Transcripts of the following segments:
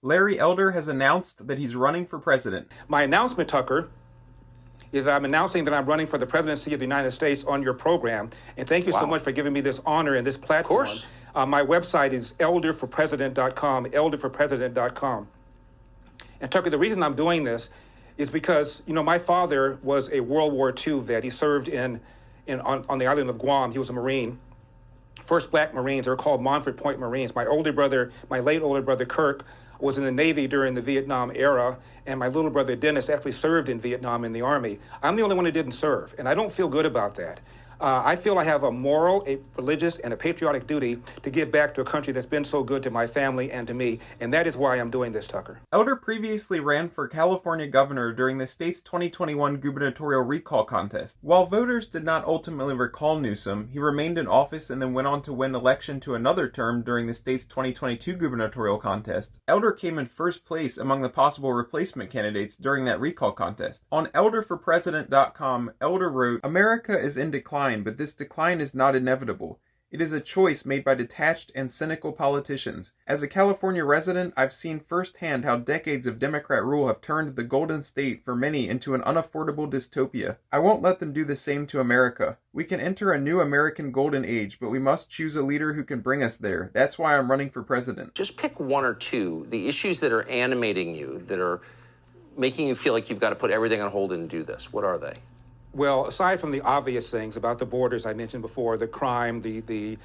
Larry Elder has announced that he's running for president. My announcement, Tucker, is that I'm announcing that I'm running for the presidency of the United States on your program. And thank you so much for giving me this honor and this platform. Of course. My website is elderforpresident.com, elderforpresident.com. And Tucker, the reason I'm doing this is because, my father was a World War II vet. He served on the island of Guam. He was a Marine. First black Marines. They were called Montford Point Marines. My late older brother, Kirk, was in the Navy during the Vietnam era, and my little brother, Dennis, actually served in Vietnam in the Army. I'm the only one who didn't serve, and I don't feel good about that. I feel I have a moral, a religious, and a patriotic duty to give back to a country that's been so good to my family and to me, and that is why I'm doing this, Tucker. Elder previously ran for California governor during the state's 2021 gubernatorial recall contest. While voters did not ultimately recall Newsom, he remained in office and then went on to win election to another term during the state's 2022 gubernatorial contest. Elder came in first place among the possible replacement candidates during that recall contest. On elderforpresident.com, Elder wrote, "America is in decline, but this decline is not inevitable. It is a choice made by detached and cynical politicians. As a California resident, I've seen firsthand how decades of Democrat rule have turned the Golden State for many into an unaffordable dystopia. I won't let them do the same to America. We can enter a new American golden age, but we must choose a leader who can bring us there. That's why I'm running for president." Just pick one or two, the issues that are animating you, that are making you feel like you've got to put everything on hold and do this. What are they? Well, aside from the obvious things about the borders I mentioned before, the crime, the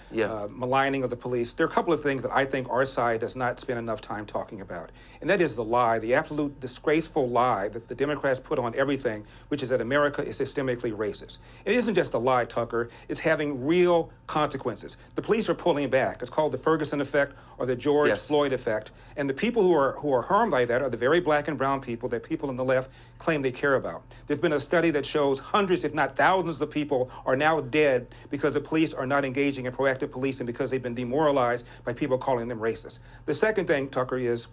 maligning of the police, there are a couple of things that I think our side does not spend enough time talking about. And that is the lie, the absolute disgraceful lie that the Democrats put on everything, which is that America is systemically racist. It isn't just a lie, Tucker. It's having real consequences. The police are pulling back. It's called the Ferguson effect or the George Floyd effect. And the people who are harmed by that are the very black and brown people that people on the left claim they care about. There's been a study that shows hundreds, if not thousands of people are now dead because the police are not engaging in proactive policing because they've been demoralized by people calling them racist. The second thing, Tucker, is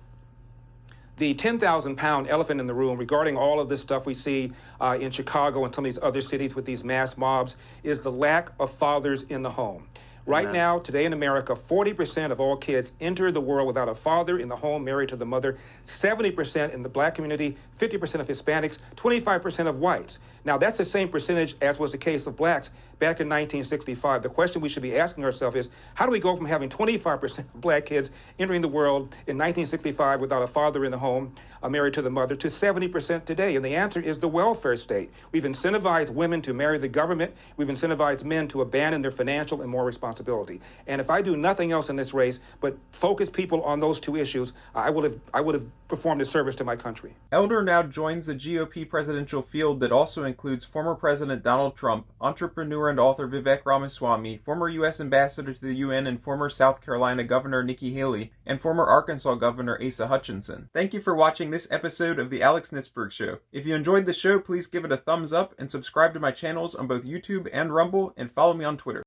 the 10,000-pound elephant in the room regarding all of this stuff we see in Chicago and some of these other cities with these mass mobs is the lack of fathers in the home. Right now, today in America, 40% of all kids enter the world without a father in the home married to the mother, 70% in the black community, 50% of Hispanics, 25% of whites. Now, that's the same percentage as was the case of blacks back in 1965. The question we should be asking ourselves is, how do we go from having 25% of black kids entering the world in 1965 without a father in the home, married to the mother, to 70% today? And the answer is the welfare state. We've incentivized women to marry the government. We've incentivized men to abandon their financial and moral responsibility. And if I do nothing else in this race but focus people on those two issues, I would have performed a service to my country. Elder now joins the GOP presidential field that also includes former President Donald Trump, entrepreneur and author Vivek Ramaswamy, former U.S. Ambassador to the UN and former South Carolina Governor Nikki Haley, and former Arkansas Governor Asa Hutchinson. Thank you for watching this episode of The Alex Nitzberg Show. If you enjoyed the show, please give it a thumbs up and subscribe to my channels on both YouTube and Rumble, and follow me on Twitter.